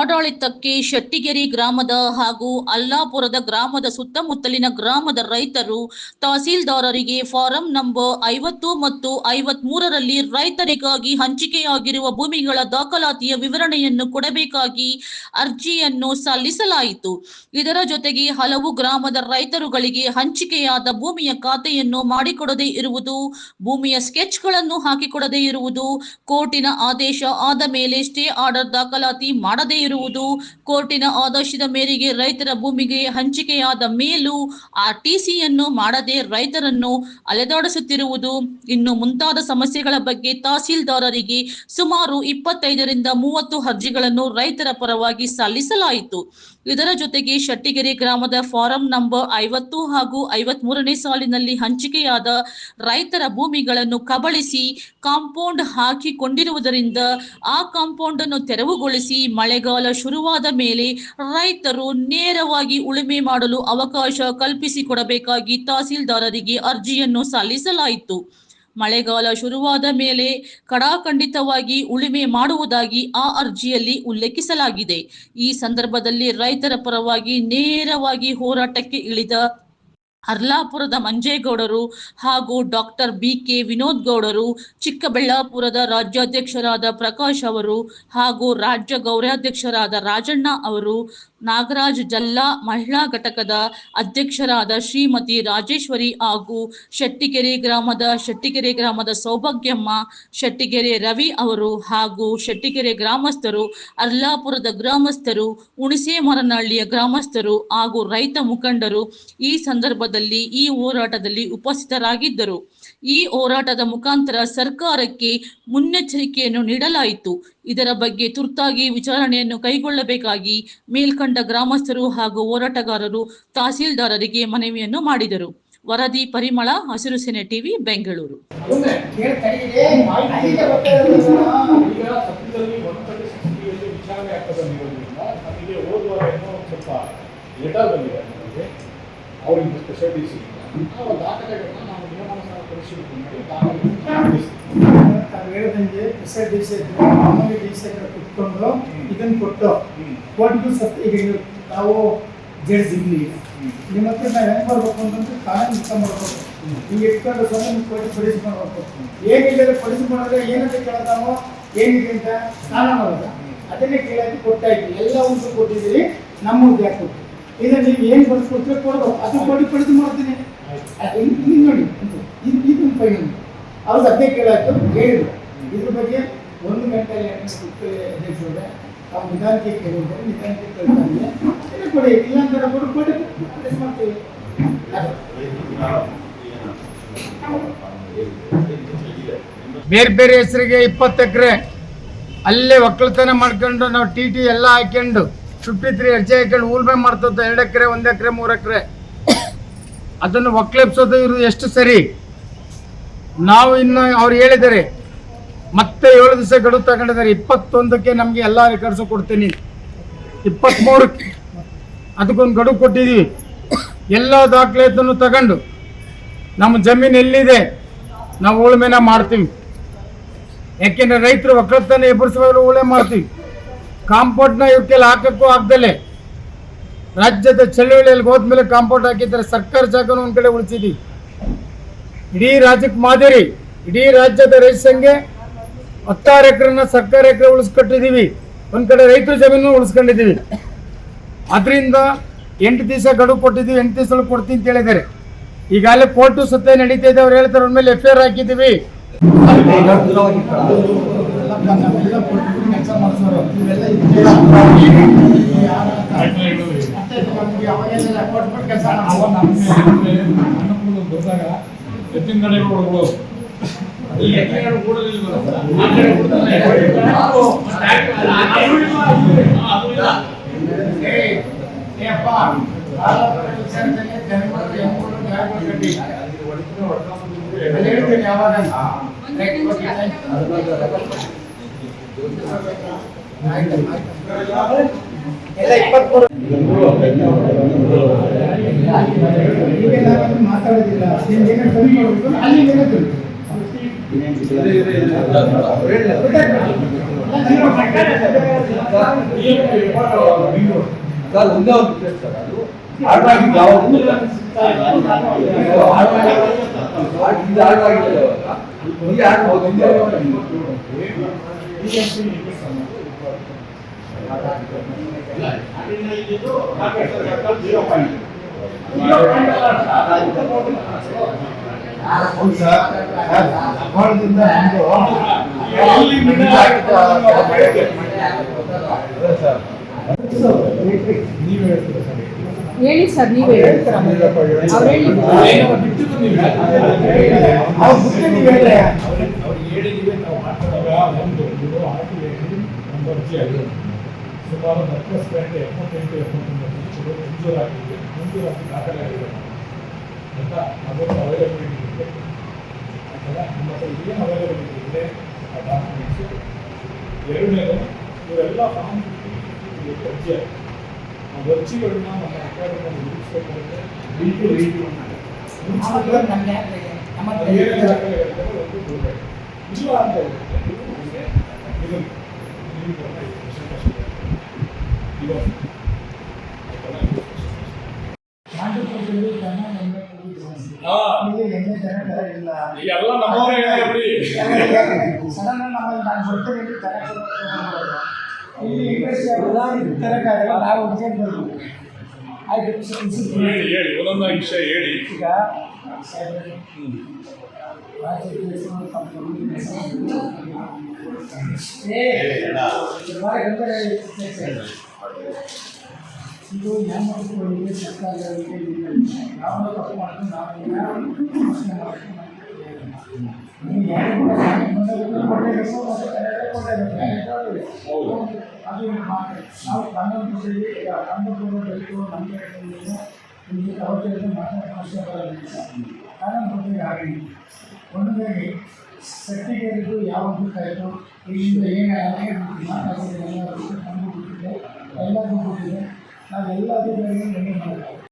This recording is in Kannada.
ಆಡಳಿತಕ್ಕೆ ಶೆಟ್ಟಿಗೆರೆ ಗ್ರಾಮದ ಹಾಗೂ ಅಲ್ಲಾಪುರದ ಗ್ರಾಮದ ಸುತ್ತಮುತ್ತಲಿನ ಗ್ರಾಮದ ರೈತರು ತಹಸೀಲ್ದಾರರಿಗೆ ಫಾರಂ ನಂಬರ್ 50 ಮತ್ತು 53ರಲ್ಲಿ ರೈತರಿಗಾಗಿ ಹಂಚಿಕೆಯಾಗಿರುವ ಭೂಮಿಗಳ ದಾಖಲಾತಿಯ ವಿವರಣೆಯನ್ನು ಕೊಡಬೇಕಾಗಿ ಅರ್ಜಿಯನ್ನು ಸಲ್ಲಿಸಲಾಯಿತು. ಇದರ ಜೊತೆಗೆ ಹಲವು ಗ್ರಾಮದ ರೈತರುಗಳಿಗೆ ಹಂಚಿಕೆಯಾದ ಭೂಮಿಯ ಖಾತೆಯನ್ನು ಮಾಡಿಕೊಡದೇ ಇರುವುದು, ಭೂಮಿಯ ಸ್ಕೆಚ್ಗಳನ್ನು ಹಾಕಿಕೊಡದೇ ಇರುವುದು, ಕೋರ್ಟಿನ ಆದೇಶ ಆದ ಮೇಲೆ ಸ್ಟೇ ಆರ್ಡರ್ ದಾಖಲಾತಿ ಮಾಡದೇ ಇರುವುದು, ಕೋರ್ಟಿನ ಆದೇಶದ ಮೇರೆಗೆ ರೈತರ ಭೂಮಿಗೆ ಹಂಚಿಕೆಯಾದ ಮೇಲೂ RTCಯನ್ನು ಮಾಡದೆ ರೈತರನ್ನು ಅಲೆದಾಡಿಸುತ್ತಿರುವುದು, ಇನ್ನು ಮುಂತಾದ ಸಮಸ್ಯೆಗಳ ಬಗ್ಗೆ ತಹಸೀಲ್ದಾರರಿಗೆ ಸುಮಾರು 25ರಿಂದ 30 ಅರ್ಜಿಗಳನ್ನು ರೈತರ ಪರವಾಗಿ ಸಲ್ಲಿಸಲಾಯಿತು. ಇದರ ಜೊತೆಗೆ ಶೆಟ್ಟಿಗೆರೆ ಗ್ರಾಮದ ಫಾರಂ ನಂಬರ್ 50 ಹಾಗೂ 53ನೇ ಸಾಲಿನಲ್ಲಿ ಹಂಚಿಕೆಯಾದ ರೈತರ ಭೂಮಿಗಳನ್ನು ಕಬಳಿಸಿ ಕಾಂಪೌಂಡ್ ಹಾಕಿಕೊಂಡಿರುವುದರಿಂದ ಆ ಕಾಂಪೌಂಡ್ ಅನ್ನು ತೆರವುಗೊಳಿಸಿ ಮಳೆಗಾಲ ಶುರುವಾದ ಮೇಲೆ ರೈತರು ನೇರವಾಗಿ ಉಳುಮೆ ಮಾಡಲು ಅವಕಾಶ ಕಲ್ಪಿಸಿಕೊಡಬೇಕಾಗಿ ತಹಸೀಲ್ದಾರರಿಗೆ ಅರ್ಜಿಯನ್ನು ಸಲ್ಲಿಸಲಾಯಿತು. ಮಳೆಗಾಲ ಶುರುವಾದ ಮೇಲೆ ಕಡಾಖಂಡಿತವಾಗಿ ಉಳುಮೆ ಮಾಡುವುದಾಗಿ ಆ ಅರ್ಜಿಯಲ್ಲಿ ಉಲ್ಲೇಖಿಸಲಾಗಿದೆ. ಈ ಸಂದರ್ಭದಲ್ಲಿ ರೈತರ ಪರವಾಗಿ ನೇರವಾಗಿ ಹೋರಾಟಕ್ಕೆ ಇಳಿದ ಅರ್ಲಾಪುರದ ಮಂಜೇಗೌಡರು ಹಾಗೂ ಡಾಕ್ಟರ್ BK ವಿನೋದ್ ಗೌಡರು, ಚಿಕ್ಕಬಳ್ಳಾಪುರದ ರಾಜ್ಯಾಧ್ಯಕ್ಷರಾದ ಪ್ರಕಾಶ್ ಅವರು ಹಾಗೂ ರಾಜ್ಯ ಗೌರವಾಧ್ಯಕ್ಷರಾದ ರಾಜಣ್ಣ ಅವರು, ನಾಗರಾಜ್ ಜಲ್ಲಾ ಮಹಿಳಾ ಘಟಕದ ಅಧ್ಯಕ್ಷರಾದ ಶ್ರೀಮತಿ ರಾಜೇಶ್ವರಿ ಹಾಗೂ ಶೆಟ್ಟಿಗೆರೆ ಗ್ರಾಮದ ಸೌಭಾಗ್ಯಮ್ಮ, ಶೆಟ್ಟಿಗೆರೆ ರವಿ ಅವರು ಹಾಗೂ ಶೆಟ್ಟಿಗೆರೆ ಗ್ರಾಮಸ್ಥರು, ಅರ್ಲಾಪುರದ ಗ್ರಾಮಸ್ಥರು, ಹುಣಸೇಮರನಹಳ್ಳಿಯ ಗ್ರಾಮಸ್ಥರು ಹಾಗೂ ರೈತ ಮುಖಂಡರು ಈ ಸಂದರ್ಭದಲ್ಲಿ ಈ ಹೋರಾಟದಲ್ಲಿ ಉಪಸ್ಥಿತರಾಗಿದ್ದರು. ಈ ಹೋರಾಟದ ಮುಖಾಂತರ ಸರ್ಕಾರಕ್ಕೆ ಮುನ್ನೆಚ್ಚರಿಕೆಯನ್ನು ನೀಡಲಾಯಿತು. ಇದರ ಬಗ್ಗೆ ತುರ್ತಾಗಿ ವಿಚಾರಣೆಯನ್ನು ಕೈಗೊಳ್ಳಬೇಕಾಗಿ ಮೇಲ್ಕಂಡ ಗ್ರಾಮಸ್ಥರು ಹಾಗೂ ಹೋರಾಟಗಾರರು ತಹಸೀಲ್ದಾರರಿಗೆ ಮನವಿಯನ್ನು ಮಾಡಿದರು. ವರದಿ ಪರಿಮಳ, ಹಸಿರು ಸೇನೆ ಟಿವಿ, ಬೆಂಗಳೂರು. ಅವರಿಂದ ಸ್ಪೆಷಾಲಿಟೀಸ್ ದಾಖಲೆಗಳನ್ನ ನಾವು ನಿಯಮಾನುಸಾರ ಪರಿಶೀಲನೆ ಮಾಡಿ ತಾವು ಹೇಳಿದಂಗೆ SRDC ಮಾಮೂಲಿ DC ಹತ್ರ ಕುತ್ಕೊಂಡು ಇದನ್ನು ಕೊಟ್ಟು ಕೋರ್ಟ್ಗೂ ಈಗ ನಾವು ಜಡ್ಜಿಗ್ಲಿ ನಿಮ್ಮ ಹತ್ರ ನಾವು ಹೆಂಗೆ ಬರ್ಬೇಕು ಅಂತಂದ್ರೆ ಕಾನೂನು ಇಷ್ಟ ಮಾಡ್ಬೇಕು. ಹಿಂಗೆ ಇಟ್ಕೊಂಡು ಸ್ವಲ್ಪ ನಿಮ್ಮ ಕೋರ್ಟ್ ಪಡಿಸ್ಕೊಂಡು ಹೋಗ್ಬೇಕು. ಏನಿದೆ ಪಡಿಸ್ಕೊಂಡ್ರೆ ಏನಂತ ಕೇಳ್ತಾವೋ ಏನಿದೆ ಅಂತ ಸ್ನಾನ ಮಾಡೋದ ಅದನ್ನೇ ಕೇಳೋಕ್ಕೆ ಕೊಟ್ಟಾಯ್ತು. ಎಲ್ಲ ಉಂಟು ಕೊಟ್ಟಿದ್ದೀರಿ, ನಮ್ಮ ಉದ್ಯೋಗ ಕೊಟ್ಟು ಇದನ್ನು ನೀವು ಏನು ಬರ್ಸ್ಕೊಡ್ತೀವಿ ಕೊಡ್ಬೇಕು. ಅದು ಪಡಿದು ಮಾಡ್ತೀನಿ ನೋಡಿ ಇದು ಫೈನಲ್ ಅವ್ರು ಅದೇ ಕೇಳಾಯ್ತು ಹೇಳಿದ್ರು. ಇದ್ರ ಬಗ್ಗೆ 1 ಗಂಟೆಯಲ್ಲಿ ಅಧ್ಯಕ್ಷರೇ ನಾವು ನಿಧಾನಕ್ಕೆ ಕೇಳಿದ್ರೆ ನಿಧಾನಕ್ಕೆ ಕೇಳ್ತಾನೆ ಕೊಡಿ, ಇಲ್ಲಾಂದ್ರೆ ಕೊಡಿ ಮಾಡ್ತೀವಿ. ಬೇರೆ ಬೇರೆ ಹೆಸರಿಗೆ 20 ಎಕರೆ ಅಲ್ಲೇ ಒಕ್ಕಲ್ತನ ಮಾಡ್ಕೊಂಡು ನಾವು TT ಎಲ್ಲ ಹಾಕೊಂಡು 53 ಅರ್ಜಿ ಹಾಕೊಂಡು ಉಳ್ಮೆ ಮಾಡ್ತದ್ದು 2 ಎಕರೆ 1 ಎಕರೆ 3 ಎಕರೆ ಅದನ್ನು ಒಕ್ಕಲೆಬ್ಸೋದು ಇವರು ಎಷ್ಟು ಸರಿ? ನಾವು ಇನ್ನು ಅವ್ರು ಹೇಳಿದ್ದಾರೆ ಮತ್ತೆ 7 ದಿವಸ ಗಡುವು ತಗೊಂಡಿದ್ದಾರೆ. 21ಕ್ಕೆ ನಮಗೆ ಎಲ್ಲ ರೆಕಾರ್ಡ್ಸು ಕೊಡ್ತೀನಿ, 23ಕ್ಕೆ ಅದಕ್ಕೊಂದು ಗಡುವು ಕೊಟ್ಟಿದ್ದೀವಿ. ಎಲ್ಲ ದಾಖಲೆಯನ್ನು ತಗೊಂಡು ನಮ್ಮ ಜಮೀನು ಎಲ್ಲಿದೆ ನಾವು ಉಳುಮೆನ ಮಾಡ್ತೀವಿ. ಯಾಕೆಂದ್ರೆ ರೈತರು ಒಕ್ಕಲತನ ಎಬ್ಬರಿಸುವಾಗ ಉಳುಮೆ ಮಾಡ್ತೀವಿ. ಕಾಂಪೌಂಡ್ನ ಇವಕ್ಕೆಲ್ಲ ಹಾಕಕ್ಕೂ ಆಗ್ದಲೆ ರಾಜ್ಯದ ಚಳುವಳಿಯಲ್ಲಿ ಹೋದ್ಮೇಲೆ ಕಾಂಪೌಂಡ್ ಹಾಕಿದ್ದಾರೆ. ಸರ್ಕಾರ ಜಾಗನೂ ಒಂದು ಕಡೆ ಉಳಿಸಿದ್ದೀವಿ. ಇಡೀ ರಾಜ್ಯಕ್ಕೆ ಮಾದರಿ. ಇಡೀ ರಾಜ್ಯದ ರೈತ ಸಂಘೆ 16 ಎಕರೆನ ಸರ್ಕಾರ ಎಕರೆ ಉಳಿಸ್ಕೊಟ್ಟಿದ್ದೀವಿ. ಒಂದು ಕಡೆ ರೈತರ ಜಮೀನು ಉಳಿಸ್ಕೊಂಡಿದ್ದೀವಿ. ಅದರಿಂದ 8 ದಿವಸ ಗಡುವು ಕೊಟ್ಟಿದ್ದೀವಿ, 8 ದಿವಸ ಕೊಡ್ತೀನಿ ಅಂತ ಹೇಳಿದ್ದಾರೆ. ಈಗಾಗಲೇ ಕೋರ್ಟು ಸತ್ಯ ನಡೀತಾ ಇದೆ. ಅವ್ರು ಹೇಳ್ತಾರೆ ಅವ್ರ ಮೇಲೆ FIR ಹಾಕಿದ್ದೀವಿ. ಎತ್ತಿನ ಕಡೆಗಳು ಮಾತಾಡೋದಿಲ್ಲ. ಅಲ್ಲಿ ಸರ್ ಒಂದೇ ಒಂದು ವಿಷಯ ಸರ್, ಅದು ಆಡಾಗಿದ್ದು ಯಾವಾಗ ಆಡಾಗಿಲ್ಲ ಈ ಆಡ್ಬೋದು ಹೇಳಿ ಸರ್, ನೀವೇ ಅವ್ರು ಹೇಳಿ. ಸುಮಾರು 78 ಮಂಜೂರಾಗಿದೆ. ಮಂಜೂರಾಗಿ ದಾಖಲಾಗಿದೆ ಅಂತ ಅದೊಂದು ಅವೈಲಬಿಲಿಟಿ ಇದೆ. ಆಯ್ತಲ್ಲ, ನಿಮ್ಮ ಹತ್ರ ಏನು ಅವೈಲಬಿಲಿಟಿ ಇದೆ ಆ ಡಾಕ್ಯುಮೆಂಟ್ಸು. ಎರಡನೇದು, ಇವರೆಲ್ಲ ಫಾರ್ಮ್ ಅರ್ಜಿ ಆ ಅರ್ಜಿಗಳನ್ನ ನಮ್ಮ ಅಕಾಡೆಮಿಯಲ್ಲಿ ಮುಗಿಸ್ಬೇಕಾದ್ರೆ ಇಲ್ಲ ಅಂತ ಹೇಳಿ ಒಂದೊಂದು ವಿಷಯ ಹೇಳಿ. ಈಗ ಇದು ಹೆಣ್ಮಕ್ಳಿಗೆ ಸರ್ಕಾರಗಳಿಗೆ ನಾವು ತಪ್ಪು ಮಾಡ್ಕೊಂಡು ಅದು ನಾವು ಕಾನೂನು ಕಾನೂನು ನಮಗೆ ನಿಮಗೆ ಅವಶ್ಯಕತೆ ಮಾತಾಡೋ ಕಾನೂನು ಹಾಗೆ ಒಂದೊಂದಾಗಿ ಸರ್ಟಿಫಿಕೇಟು ಯಾವಾಗ ಬೇಕಾಯಿತು ಇಲ್ಲಿಂದ ಏನು ಮಾತಾಡಿದ್ರೆ ಎಲ್ಲ ಬಿಟ್ಟಿದೆ ನಾವೆಲ್ಲ ಅಧಿಕಾರಿಗಳು